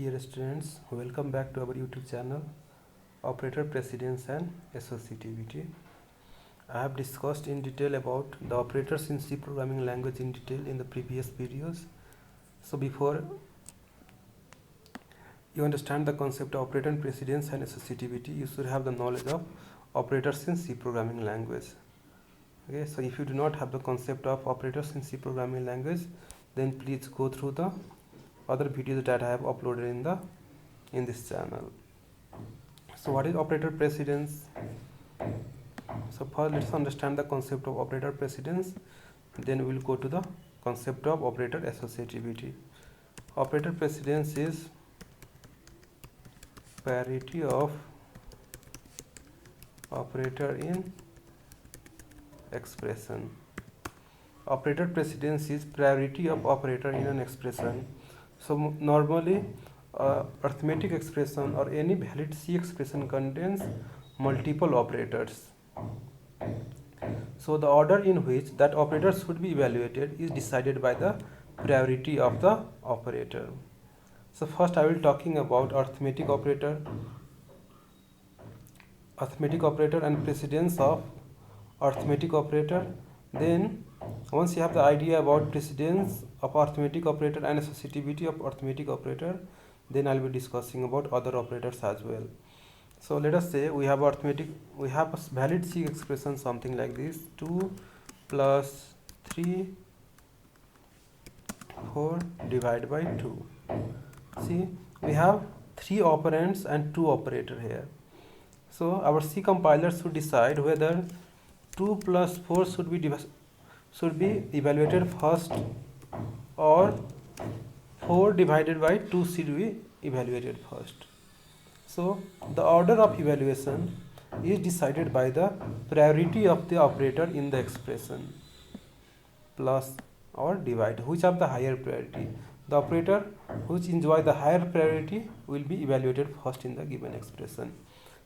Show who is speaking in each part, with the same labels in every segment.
Speaker 1: Dear students, welcome back to our YouTube channel Operator Precedence and Associativity. I have discussed in detail about the operators in C programming language in detail in the previous videos. So before you understand the concept of operator precedence and associativity, you should have the knowledge of operators in C programming language. Okay, so if you do not have the concept of operators in C programming language, then please go through the other videos that I have uploaded in this channel. So what is operator precedence? So first let's understand the concept of operator precedence, then we will go to the concept of operator associativity. Operator precedence is priority of operator in expression. Operator precedence is priority of operator in an expression. So normally arithmetic expression or any valid C expression contains multiple operators. So the order in which that operator should be evaluated is decided by the priority of the operator. So first I will talking about arithmetic operator and precedence of arithmetic operator. Then once you have the idea about precedence of arithmetic operator and associativity of arithmetic operator, then I'll be discussing about other operators as well. So let us say we have a valid C expression something like this: 2 plus 3 4 divided by 2. See, we have 3 operands and 2 operator here. So our C compiler should decide whether 2 plus 4 should be evaluated first or 4 divided by 2 should be evaluated first. So the order of evaluation is decided by the priority of the operator in the expression, plus or divide, which have the higher priority. The operator which enjoy the higher priority will be evaluated first in the given expression.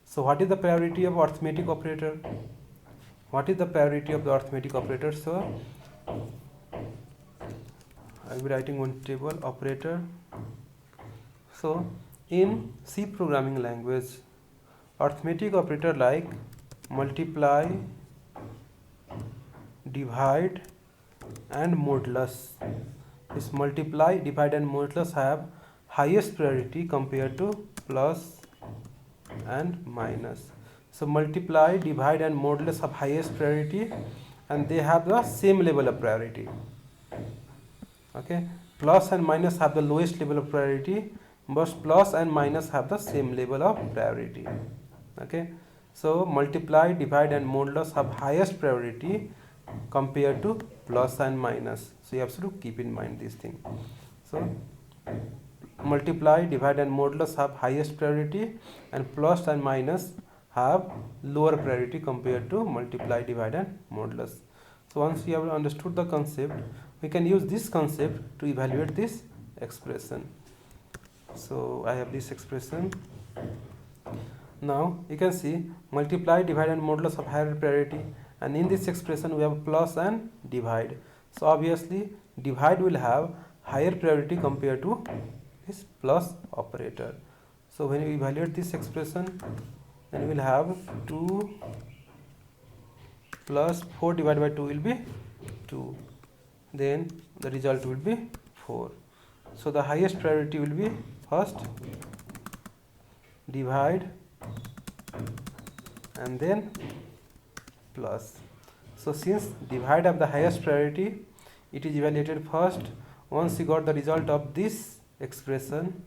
Speaker 1: So what is the priority of arithmetic operator? What is the priority of the arithmetic operator? So I will be writing one table operator. So in C programming language, arithmetic operator like multiply, divide and modulus. This multiply, divide and modulus have highest priority compared to plus and minus. So multiply, divide and modulus have highest priority and they have the same level of priority. Okay, plus and minus have the lowest level of priority, but plus and minus have the same level of priority. Okay, so multiply, divide and modulus have highest priority compared to plus and minus. So you have to keep in mind this thing. So multiply, divide and modulus have highest priority and plus and minus have lower priority compared to multiply, divide and modulus. So once we have understood the concept, we can use this concept to evaluate this expression. So I have this expression. Now you can see multiply, divide and modulus of higher priority, and in this expression we have plus and divide. So obviously divide will have higher priority compared to this plus operator. So when we evaluate this expression, then we will have 2 plus 4 divided by 2 will be 2. Then the result will be 4. So the highest priority will be first divide and then plus. So since divide have the highest priority, it is evaluated first. Once you got the result of this expression,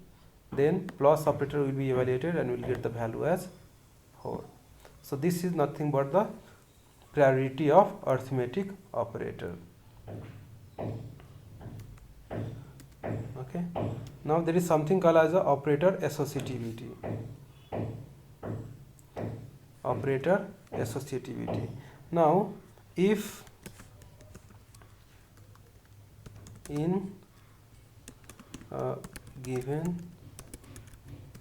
Speaker 1: then plus operator will be evaluated and will get the value as 4. So this is nothing but the priority of arithmetic operator. Okay, now there is something called as a operator associativity. Operator associativity. Now if in a given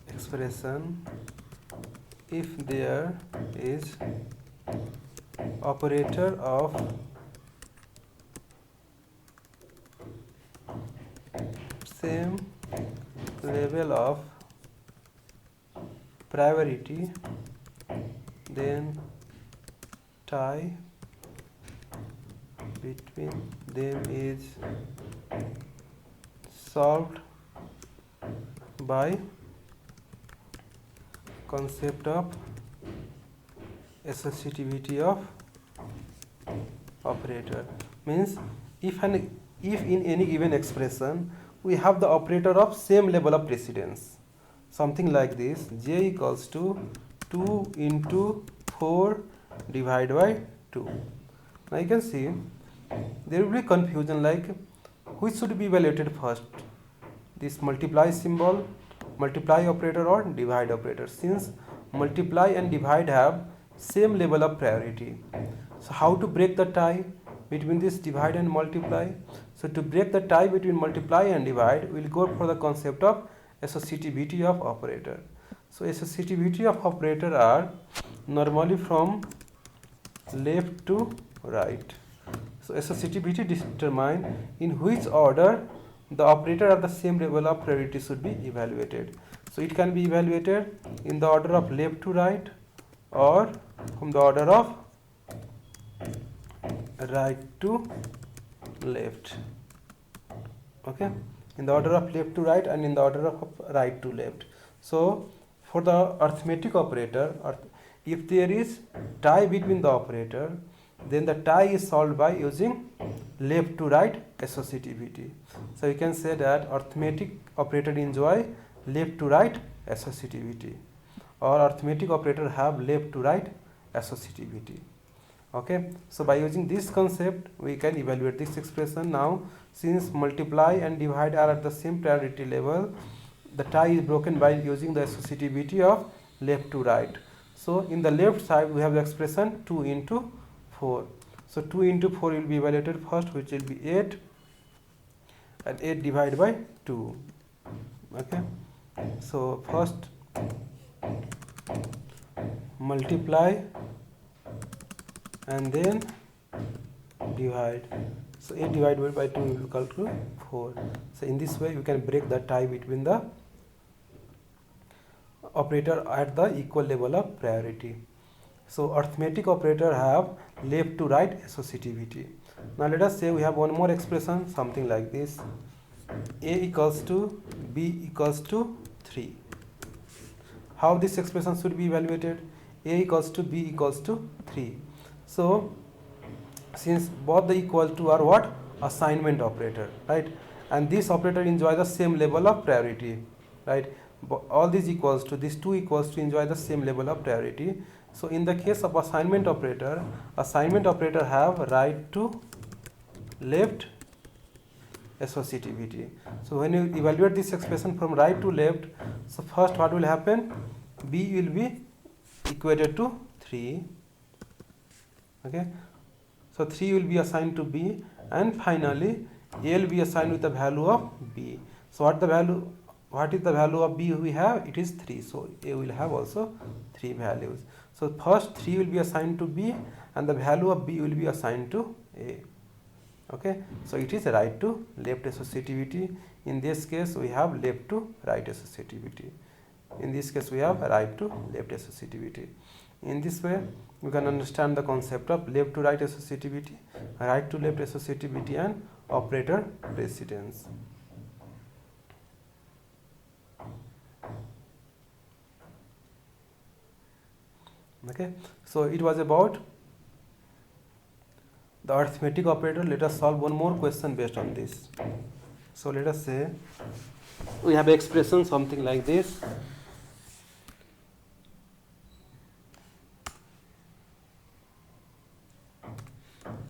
Speaker 1: expression, if there is operator of same level level of priority, then tie between them is solved by concept of associativity of operator. Means if in any given expression we have the operator of same level of precedence, something like this, j equals to 2 into 4 divided by 2. Now you can see there will be confusion like which should be evaluated first, this multiply symbol, multiply operator or divide operator, since multiply and divide have same level of priority. So how to break the tie between this divide and multiply? So to break the tie between multiply and divide, we will go for the concept of associativity of operator. So associativity of operator are normally from left to right. So associativity determine in which order the operator at the same level of priority should be evaluated. So it can be evaluated in the order of left to right or from the order of right to left. Okay, in the order of left to right and in the order of right to left. So for the arithmetic operator, if there is tie between the operator, then the tie is solved by using left to right associativity. So you can say that arithmetic operator enjoy left to right associativity, or arithmetic operator have left to right associativity. Okay, so by using this concept we can evaluate this expression. Now since multiply and divide are at the same priority level, the tie is broken by using the associativity of left to right. So in the left side we have the expression 2 into 4. So 2 into 4 will be evaluated first, which will be 8, and 8 divided by 2. Okay, so first multiply and then divide. So 8 divided by 2 will be equal to 4. So in this way you can break the tie between the operator at the equal level of priority. So arithmetic operator have left to right associativity. Now let us say we have one more expression, something like this, a equals to b equals to 3. How this expression should be evaluated? A equals to b equals to 3. So since both the equal to are what? Assignment operator, right? And this operator enjoy the same level of priority, right? All these equals to, these two equals to enjoy the same level of priority. So in the case of assignment operator have right to left associativity. So when you evaluate this expression from right to left, so first what will happen? B will be equated to 3. Okay, so 3 will be assigned to B, and finally A will be assigned with the value of B. So what is the value of B we have? It is 3. So A will have also 3 values. So first 3 will be assigned to B and the value of B will be assigned to A. Okay, so it is right to left associativity. In this case we have left to right associativity. In this case we have right to left associativity. In this way you can understand the concept of left to right associativity, right to left associativity, and operator precedence. Okay, so it was about the arithmetic operator. Let us solve one more question based on this. So let us say we have expression something like this.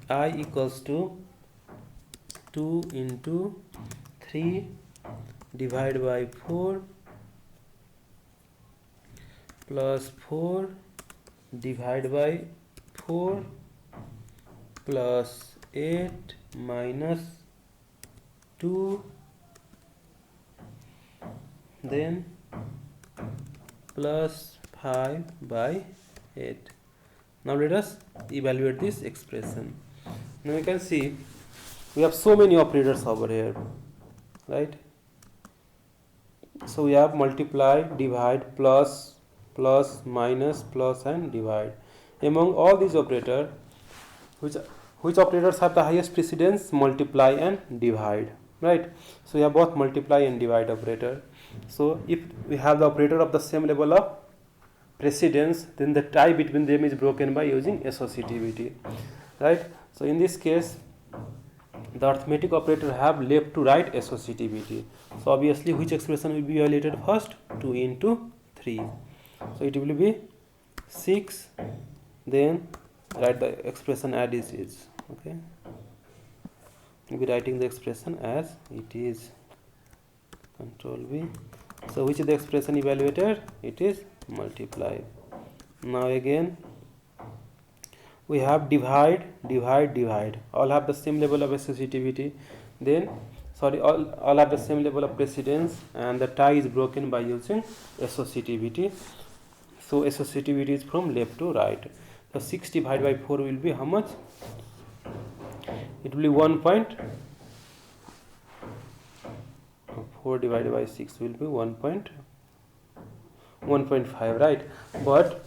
Speaker 1: I equals to 2 into 3 divided by 4 plus 4 divided by 4 plus 8 minus 2 then plus 5 by 8. Now let us evaluate this expression. Now you can see we have so many operators over here, right? So we have multiply, divide, plus, plus, minus, plus, and divide. Among all these operators, which operators have the highest precedence? Multiply and divide, right? So we have both multiply and divide operator. So if we have the operator of the same level of precedence, then the tie between them is broken by using associativity, right? So in this case, the arithmetic operator have left to right associativity. So obviously, which expression will be evaluated first? 2 into 3. So it will be 6. Then write the expression as it is. Okay. We'll be writing the expression as it is. Control V. So which is the expression evaluated? It is multiply. Now again, we have divide, divide, divide. All have the same level of associativity. Then, sorry, all have the same level of precedence, and the tie is broken by using associativity. So associativity is from left to right. So 6 divided by 4 will be how much? It will be 4 divided by 6 will be 1.5, right? But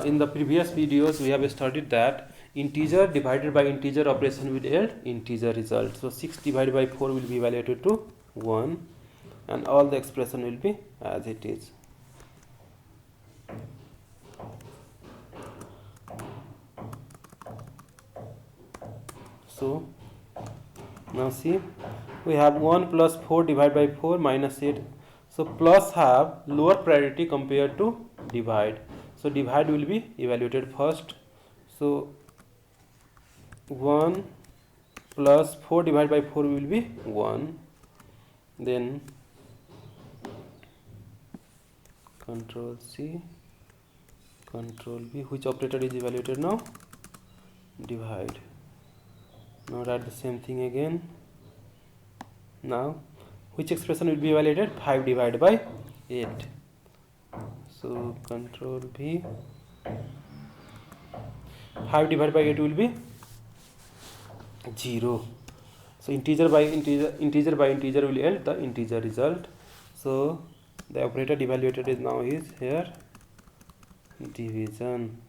Speaker 1: in the previous videos we have studied that integer divided by integer operation will yield integer result. So 6 divided by 4 will be evaluated to 1, and all the expression will be as it is. So now see, we have 1 plus 4 divided by 4 minus 8. So plus have lower priority compared to divide. So divide will be evaluated first. So 1 plus 4 divided by 4 will be 1. Then Control C, Control V. Which operator is evaluated now? Divide. Now write the same thing again. Now which expression will be evaluated? 5 divided by 8. So Control V. 5 divided by 8 will be 0. So integer by integer will yield the integer result. So the operator evaluated is now is here division.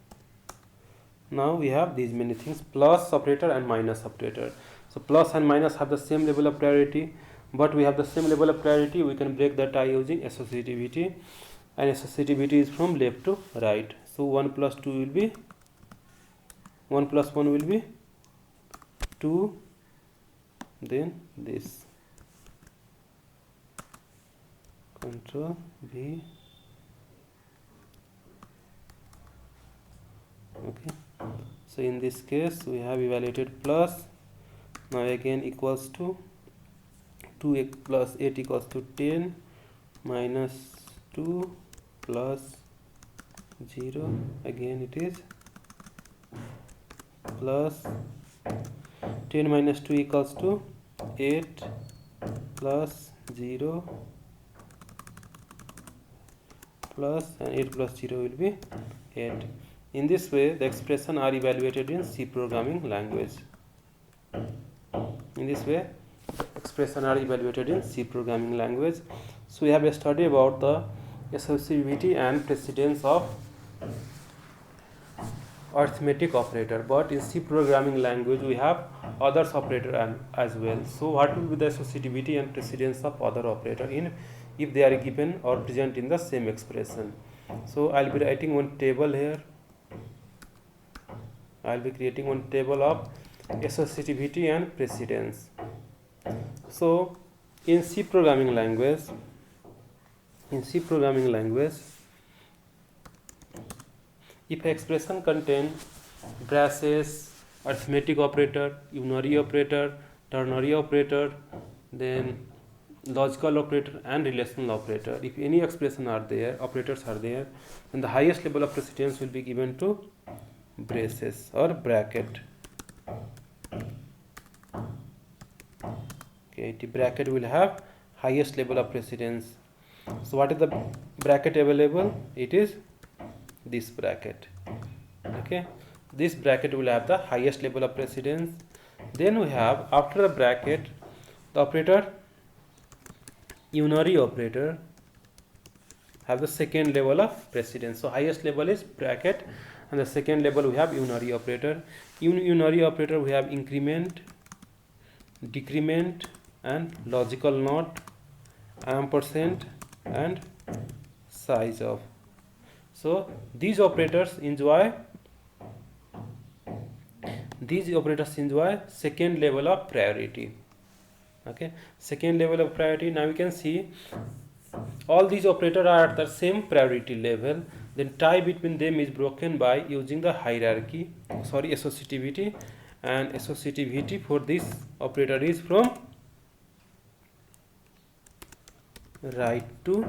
Speaker 1: Now we have these many things: plus operator and minus operator. So plus and minus have the same level of priority, but we have the same level of priority. We can break the tie using associativity, and associativity is from left to right. So 1 plus 2 will be 1 plus 1 will be 2. Then this. Control V. Okay. So in this case we have evaluated plus. Now again equals to 2 plus 8 equals to 10 minus 2 plus 0. Again it is plus 10 minus 2 equals to 8 plus 0 plus, and 8 plus 0 will be 8. In this way the expression are evaluated in C programming language. In this way expression are evaluated in C programming language. So we have studied about the associativity and precedence of arithmetic operator, but in C programming language we have others operator as well. So what will be the associativity and precedence of other operator in if they are given or present in the same expression? So I'll be writing one table here. I'll be creating one table of associativity and precedence. So in C programming language, if expression contains braces, arithmetic operator, unary operator, ternary operator, then logical operator and relational operator, if any expression are there, operators are there, then the highest level of precedence will be given to braces or bracket. Okay, the bracket will have highest level of precedence. So what is the bracket available? It is this bracket. Okay, this bracket will have the highest level of precedence. Then we have after the bracket the operator unary operator. have the second level of precedence. So highest level is bracket, and the second level we have unary operator. In unary operator we have increment, decrement, and logical not, ampersand, and size of. So these operators enjoy second level of priority. Okay, second level of priority. Now we can see all these operators are at the same priority level. Then tie between them is broken by using the hierarchy, associativity, and associativity for this operator is from right to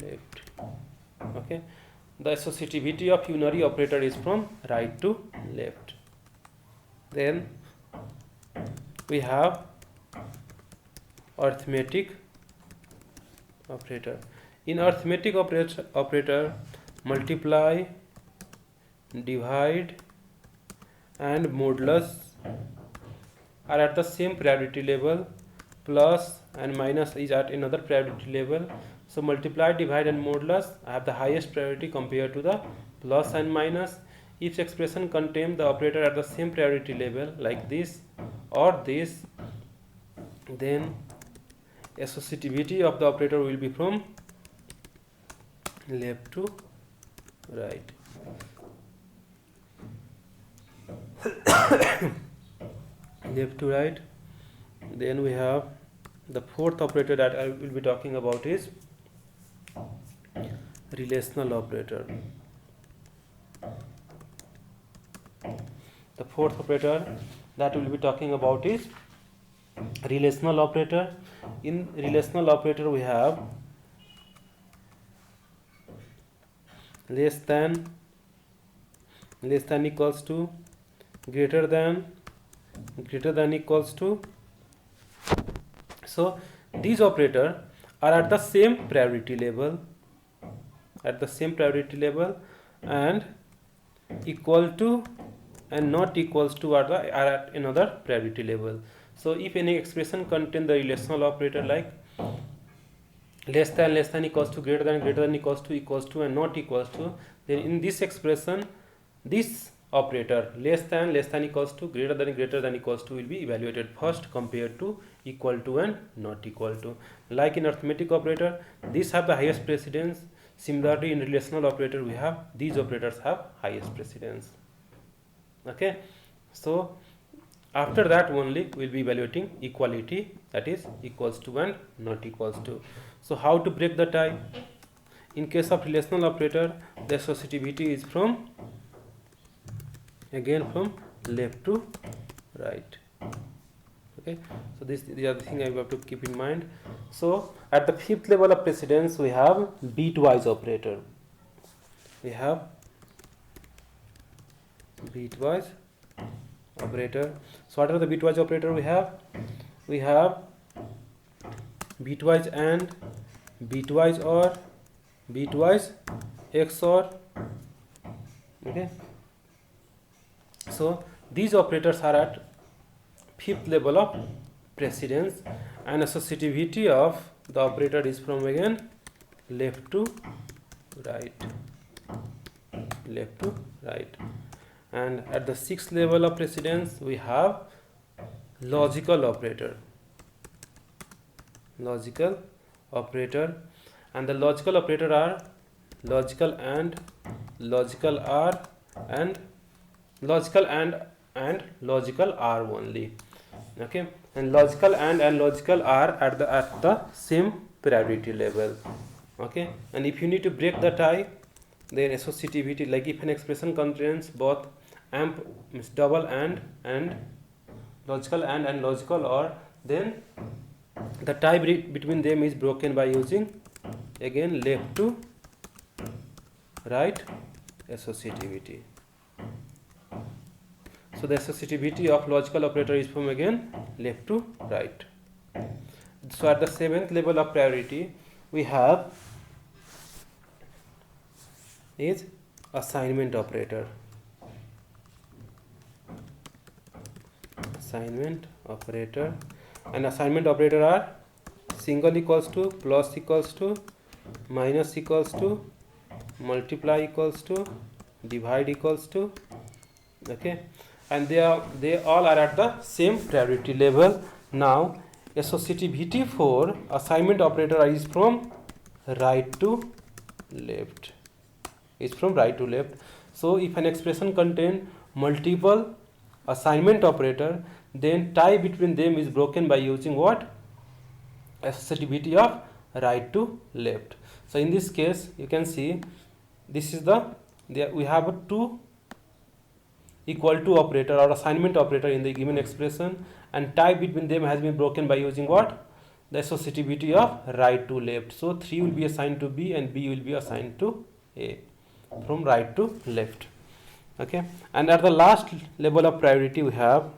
Speaker 1: left. Okay, the associativity of unary operator is from right to left. Then we have arithmetic operator. In arithmetic operator, multiply, divide, and modulus are at the same priority level. Plus and minus is at another priority level. So multiply, divide, and modulus have the highest priority compared to the plus and minus. If expression contains the operator at the same priority level like this or this, then associativity of the operator will be from left to right. Left to right. Then we have the fourth operator that I will be talking about is relational operator. The fourth operator that we will be talking about is relational operator. In relational operator we have less than equals to, greater than equals to. So these operators are at the same priority level, and equal to and not equals to are at another priority level. So if any expression contain the relational operator like less than equals to, greater than equals to, and not equals to, then in this expression this operator less than equals to, greater than equals to will be evaluated first compared to equal to and not equal to. Like in arithmetic operator, these have the highest precedence. Similarly in relational operator we have these operators have highest precedence. Okay, so after that only we will be evaluating equality, that is equals to and not equals to. So how to break the tie? In case of relational operator, the associativity is from left to right. Okay, so these are the thing I have to keep in mind. So at the fifth level of precedence we have bitwise operator. We have bitwise operator. So what are the bitwise operator we have? We have bitwise AND, bitwise OR, bitwise XOR. Okay, so these operators are at fifth level of precedence, and associativity of the operator is from again left to right. And at the sixth level of precedence we have logical operator. And the logical operator are logical AND, logical OR, and logical and logical OR only. Okay, and logical and logical OR at the same priority level. Okay, and if you need to break the tie, then associativity, like if an expression contains both means double and logical and logical OR, then the tie between them is broken by using again left to right associativity. So the associativity of logical operator is from again left to right. So at the seventh level of priority we have is assignment operator. And assignment operator are single equals to, plus equals to, minus equals to, multiply equals to, divide equals to, okay, and they all are at the same priority level. Now associativity for assignment operator is from right to left, so if an expression contain multiple assignment operator, then tie between them is broken by using what? Associativity of right to left. So in this case you can see this is we have a two equal to operator or assignment operator in the given expression, and tie between them has been broken by using what? The associativity of right to left. So 3 will be assigned to B and B will be assigned to A, from right to left. Okay, and at the last level of priority we have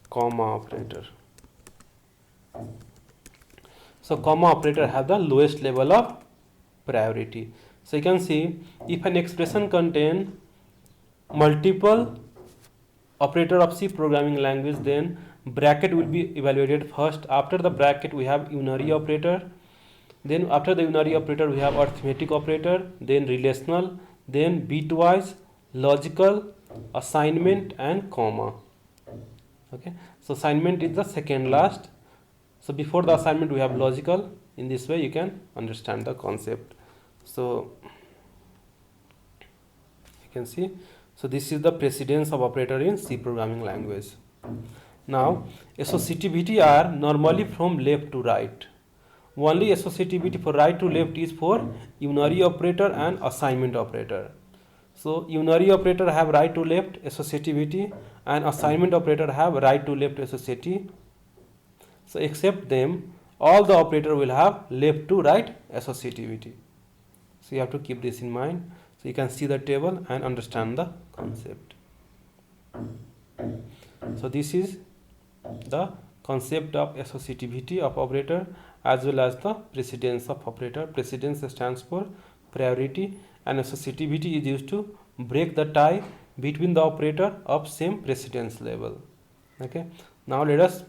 Speaker 1: comma operator. So comma operator have the lowest level of priority. So you can see if an expression contain multiple operator of C programming language, then bracket will be evaluated first. After the bracket we have unary operator, then after the unary operator we have arithmetic operator, then relational, then bitwise, logical, assignment and comma. Okay, so assignment is the second last. So before the assignment we have logical. In this way you can understand the concept. So you can see, so this is the precedence of operator in C programming language. Now associativity are normally from left to right. Only associativity for right to left is for unary operator and assignment operator. So unary operator have right to left associativity and assignment operator have right to left associativity. So except them, all the operator will have left to right associativity. So you have to keep this in mind. So you can see the table and understand the concept. So this is the concept of associativity of operator as well as the precedence of operator. Precedence stands for priority and associativity is used to break the tie between the operator of same precedence level. Okay. Now let us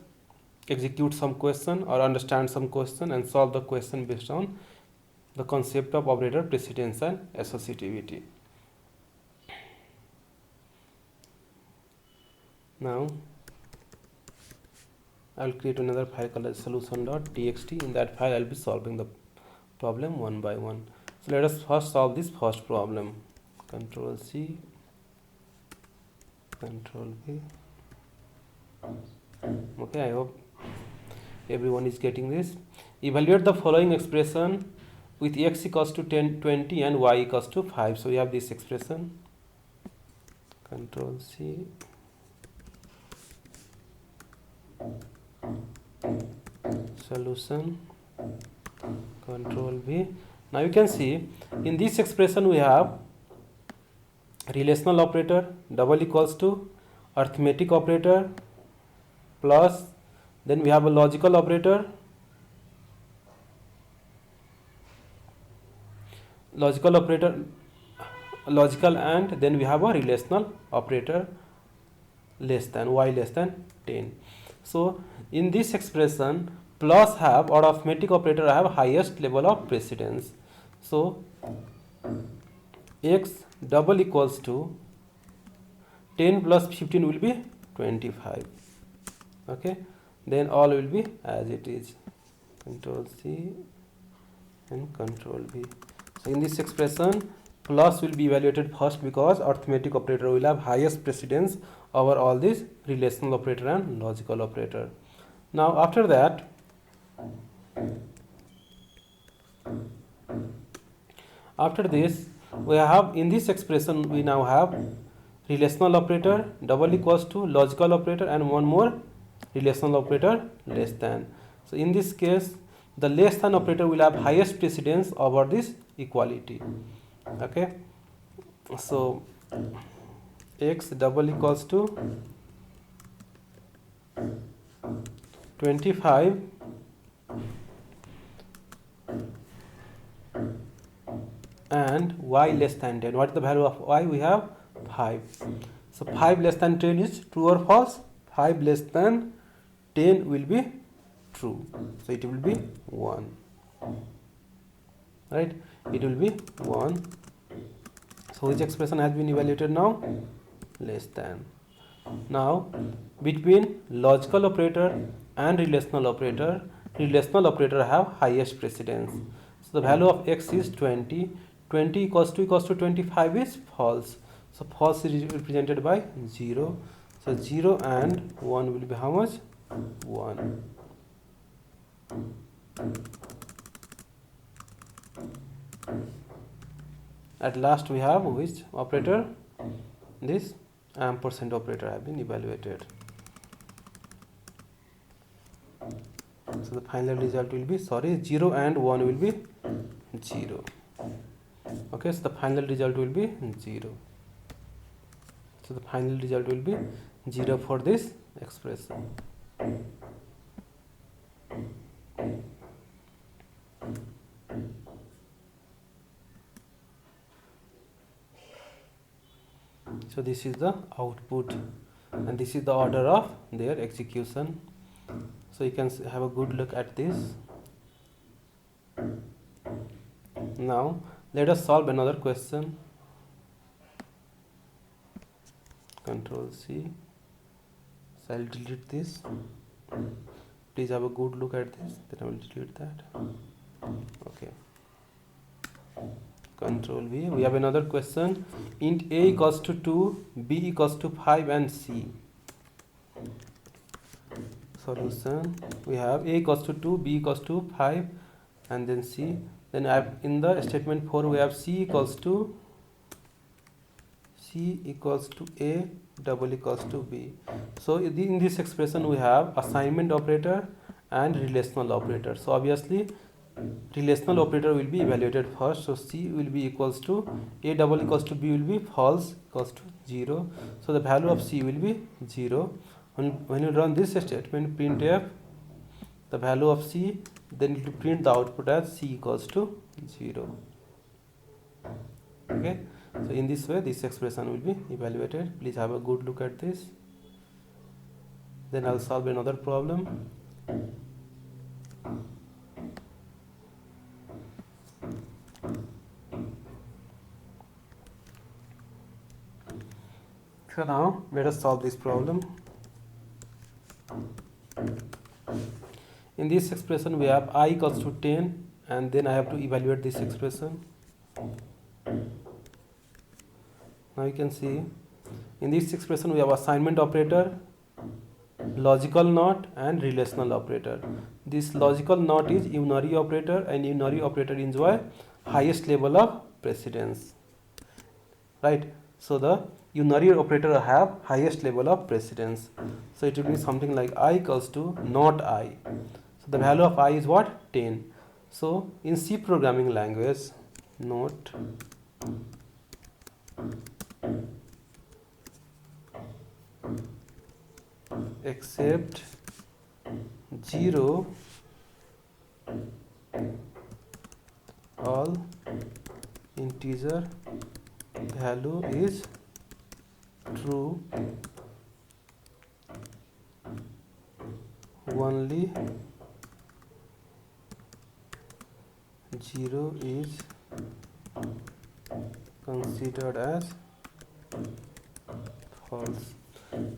Speaker 1: execute some question or understand some question and solve the question based on the concept of operator precedence and associativity. Now I will create another file called solution.txt. In that file I will be solving the problem one by one. So let us first solve this first problem. Control C, Control V. Okay, I hope everyone is getting this. Evaluate the following expression with x equals to 10, 20 and y equals to 5. So we have this expression. Control C, solution, Control V. Now you can see in this expression we have relational operator double equals to arithmetic operator plus, then we have a logical operator, logical, and then we have a relational operator less than y less than 10. So in this expression plus have or arithmetic operator have highest level of precedence. So x double equals to 10 plus 15 will be 25. Okay, then all will be as it is. Control C and Control V. So in this expression plus will be evaluated first because arithmetic operator will have highest precedence over all these relational operator and logical operator. Now after that after this we have in this expression we now have relational operator double equals to logical operator and one more relational operator less than. So in this case the less than operator will have highest precedence over this equality. Okay, so x double equals to 25 and y less than 10. What is the value of y? We have 5. So 5 less than 10 is true or false? 5 less than 10 will be true, so it will be 1, right? It will be 1. So which expression has been evaluated now? Less than. Now between logical operator and relational operator have highest precedence. So the value of x is 20. 20 equals to 25 is false. So false is represented by 0. So 0 and 1 will be how much? 1. At last we have which operator? This ampersand operator have been evaluated. So the final result will be, 0 and 1 will be 0. Okay, so the final result will be 0. So the final result will be 0 for this expression. So this is the output and this is the order of their execution. So you can have a good look at this. Now let us solve another question. Control C. So I'll delete this. Please have a good look at this. Then I will delete that. Okay. Control V. We have another question. Int A equals to 2, B equals to 5 and C. Solution. We have A equals to 2, B equals to 5 and then C. Then I have in the statement 4 we have C equals to A double equals to B. So in this expression we have assignment operator and relational operator. So obviously relational operator will be evaluated first. So C will be equals to A double equals to B will be false equals to 0. So the value of C will be 0. When you run this statement printf the value of C, then it will print the output as C equals to 0. Okay. So in this way this expression will be evaluated. Please have a good look at this. Then I'll solve another problem. So now let us solve this problem. In this expression we have I equals to 10 and then I have to evaluate this expression. Now you can see in this expression we have assignment operator, logical NOT and relational operator. This logical NOT is unary operator and unary operator enjoy highest level of precedence, right? So the unary operator have highest level of precedence. So it will be something like I equals to not I. So the value of I is what? 10. So in C programming language, note except 0 all integer value is true, only 0 is considered as false.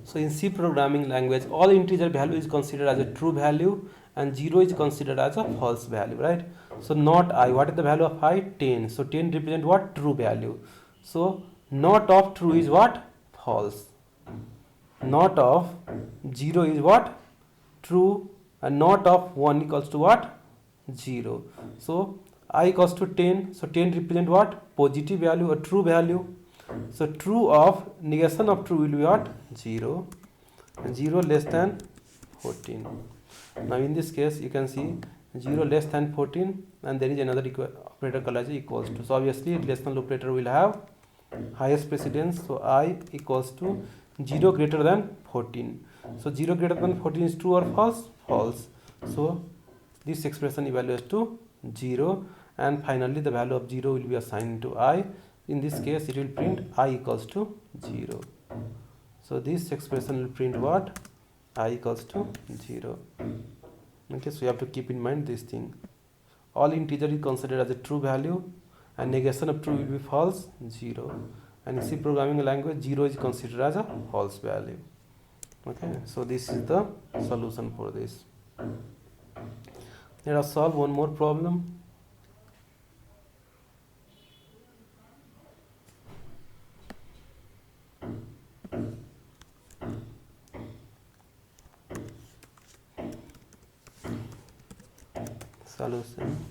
Speaker 1: So in C programming language all integer value is considered as a true value and 0 is considered as a false value, right? So not I, what is the value of I? 10. So 10 represent what? True value. So not of true is what? False. Not of 0 is what? True, and not of 1 equals to what? 0. So I equals to 10. So 10 represent what? Positive value or true value. So true of negation of true will be what? 0. And 0 less than 14. Now in this case you can see 0 less than 14 and there is another operator called as equals to. So obviously relational operator will have highest precedence. So I equals to 0 greater than 14. So 0 greater than 14 is true or false? False. So this expression evaluates to 0 and finally the value of 0 will be assigned to I. In this case it will print I equals to 0. So this expression will print what? I equals to 0. Okay, so you have to keep in mind this thing. All integer is considered as a true value and negation of true will be false, 0. And in C programming language, 0 is considered as a false value. Okay, so this is the solution for this. Let us solve one more problem. Solution.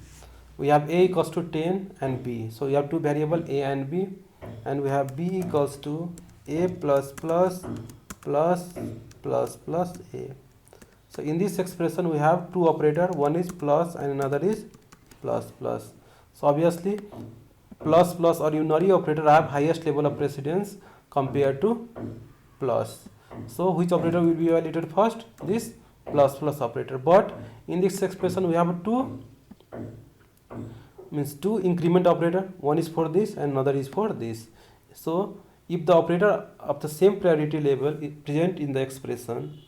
Speaker 1: We have a equals to 10 and b. So we have two variable a and b, and we have b equals to a plus plus plus plus plus a. So in this expression we have two operator, one is plus and another is plus plus. So obviously plus plus or unary operator have highest level of precedence compared to plus. So which operator will be evaluated first? This plus plus operator. But in this expression we have two increment operator, one is for this and another is for this. So if the operator of the same priority level is present in the expression,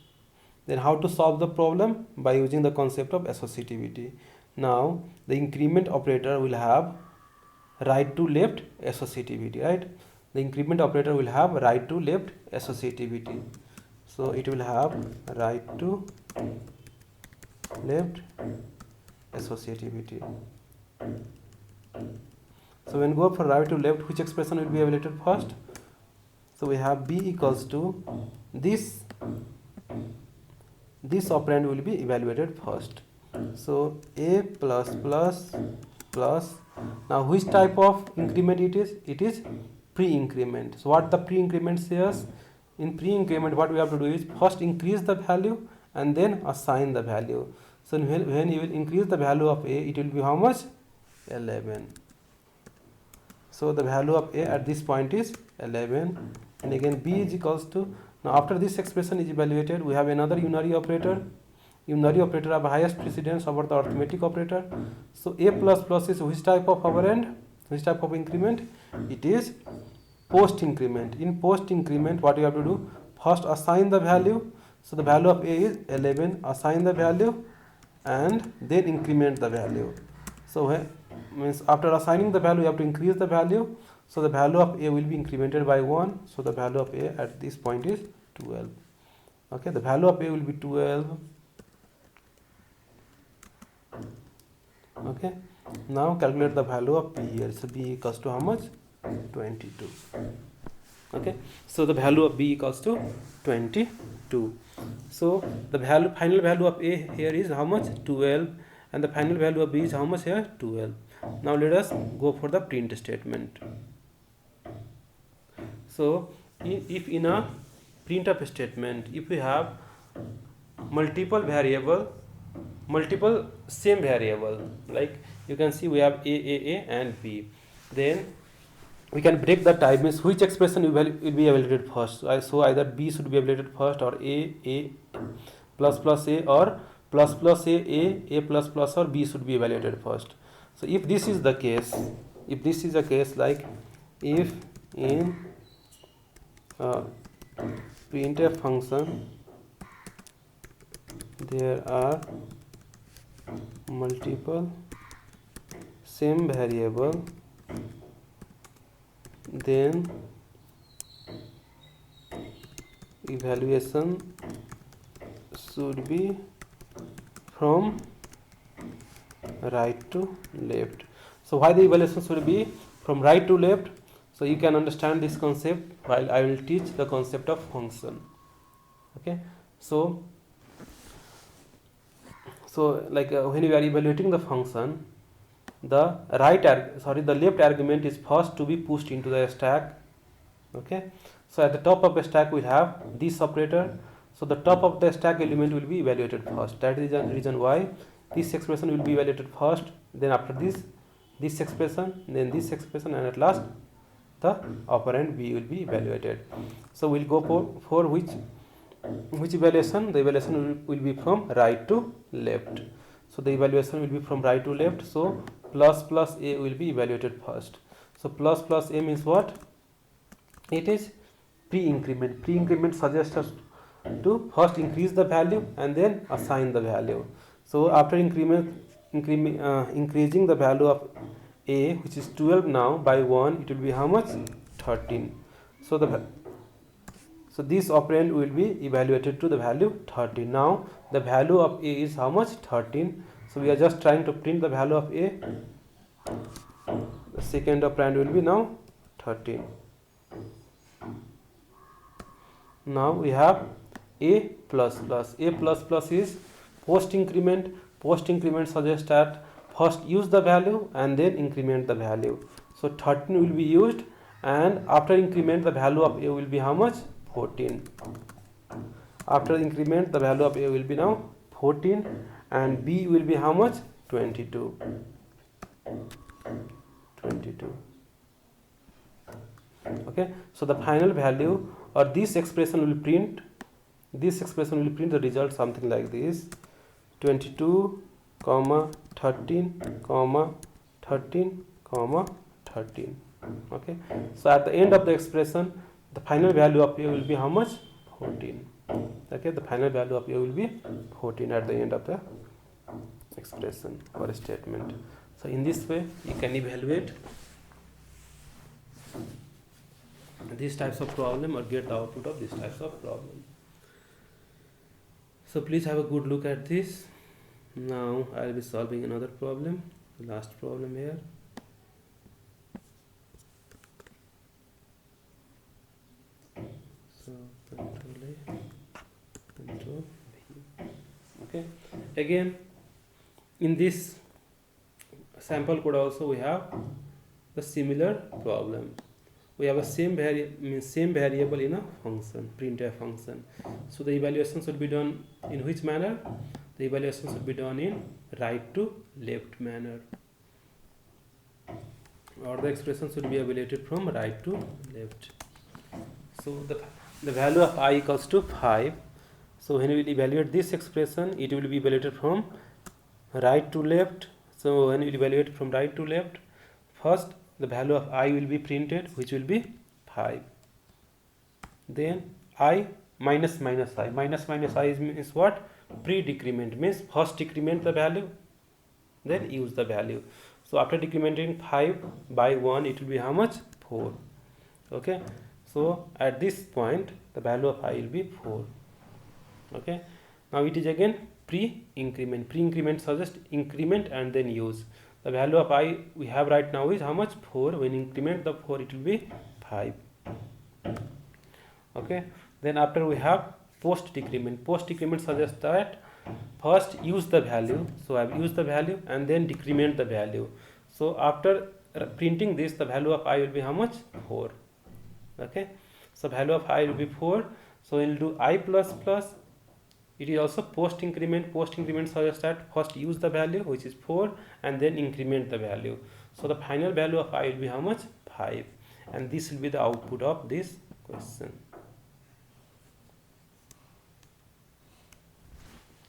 Speaker 1: then how to solve the problem? By using the concept of associativity. Now the increment operator will have right to left associativity, right? The increment operator will have right to left associativity. So it will have right to left associativity. So when we go for right to left, which expression will be evaluated first? So we have b equals to this operand will be evaluated first. So a plus plus plus. Now which type of increment it is? It is pre-increment. So what the pre-increment says? In pre-increment what we have to do is first increase the value and then assign the value. So when you will increase the value of a, it will be how much? 11. So the value of a at this point is 11, and again b is equals to, now after this expression is evaluated we have another unary operator. Unary operator have highest precedence over the arithmetic operator. So a plus plus is which type of operand? Which type of increment? It is post increment. In post increment what you have to do? First assign the value. So the value of a is 11, assign the value and then increment the value. So means after assigning the value you have to increase the value. So the value of a will be incremented by 1. So the value of a at this point is 12. Okay, the value of a will be 12. Okay, now calculate the value of b here. So b equals to how much? 22. Okay, so the value of b equals to 22. So the final value of a here is how much? 12, and the final value of b is how much here? 12. Now let us go for the print statement. So if in a printf statement, if we have multiple same variable, like you can see we have a and b, then we can break the type, means which expression will be evaluated first. So either b should be evaluated first, or a plus plus a, or plus plus a plus plus, or b should be evaluated first. So if this is the case, like if in printf function there are multiple same variable, then evaluation should be from right to left. So why the evaluation should be from right to left? So you can understand this concept while I will teach the concept of function. Okay, so like when you are evaluating the function, the left argument is first to be pushed into the stack. Okay, so at the top of the stack we have this operator. So the top of the stack element will be evaluated first. That is the reason why this expression will be evaluated first, then after this expression, then this expression, and at last the operand b will be evaluated. So we'll go for which evaluation? The evaluation will be from right to left. So the evaluation will be from right to left. So plus plus a will be evaluated first. So plus plus a means what? It is pre-increment. Pre-increment suggests us to first increase the value and then assign the value. So after increasing the value of a, which is 12 now, by 1, it will be how much? 13. So this operand will be evaluated to the value 13. Now the value of a is how much? 13. So we are just trying to print the value of a. The second operand will be now 13. Now we have a plus plus. A plus plus is post increment. Post increment suggests that first use the value and then increment the value. So 13 will be used, and after increment the value of a will be how much? 14. After increment the value of a will be now 14, and b will be how much? 22. 22. Okay, so the final value, or this expression will print the result something like this: 22, 13, 13, 13. Okay, so at the end of the expression the final value of a will be how much? 14. Okay, the final value of a will be 14 at the end of the expression or statement. So in this way you can evaluate these types of problem or get the output of these types of problem. So please have a good look at this. Now I will be solving another problem, the last problem here. So control A, control B. Okay, again in this sample code also we have the similar problem. We have a same variable in a function, printf function. So the evaluation should be done in which manner? The evaluation should be done in right to left manner, or the expression should be evaluated from right to left. So the value of I equals to 5. So when we will evaluate this expression, it will be evaluated from right to left. So when we evaluate from right to left, first the value of I will be printed, which will be 5. Then I minus minus I. Minus minus I is what? Pre-decrement, means first decrement the value, then use the value. So after decrementing 5 by 1, it will be how much? 4. Okay, so at this point the value of I will be 4. Okay, now it is again pre-increment. Pre-increment suggests increment and then use. The value of I we have right now is how much? 4. When increment the 4, it will be 5. Okay, then after we have post decrement. Post decrement suggests that first use the value. So I have used the value and then decrement the value. So after printing this, the value of I will be how much? 4. Okay, so value of I will be 4. So we will do I plus plus. It is also post increment. Post increment suggests that first use the value, which is 4, and then increment the value. So the final value of I will be how much? 5. And this will be the output of this question.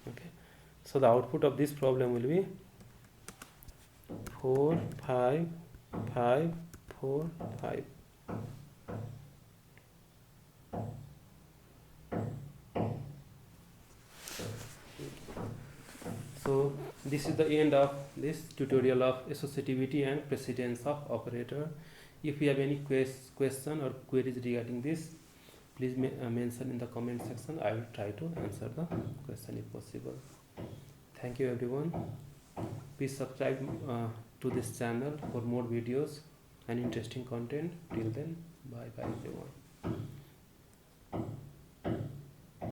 Speaker 1: Okay, so the output of this problem will be 4, 5, 5, 4, 5. So this is the end of this tutorial of associativity and precedence of operator. If you have any question or queries regarding this, please mention in the comment section. I will try to answer the question if possible. Thank you everyone. Please subscribe to this channel for more videos and interesting content. Till then, bye bye everyone.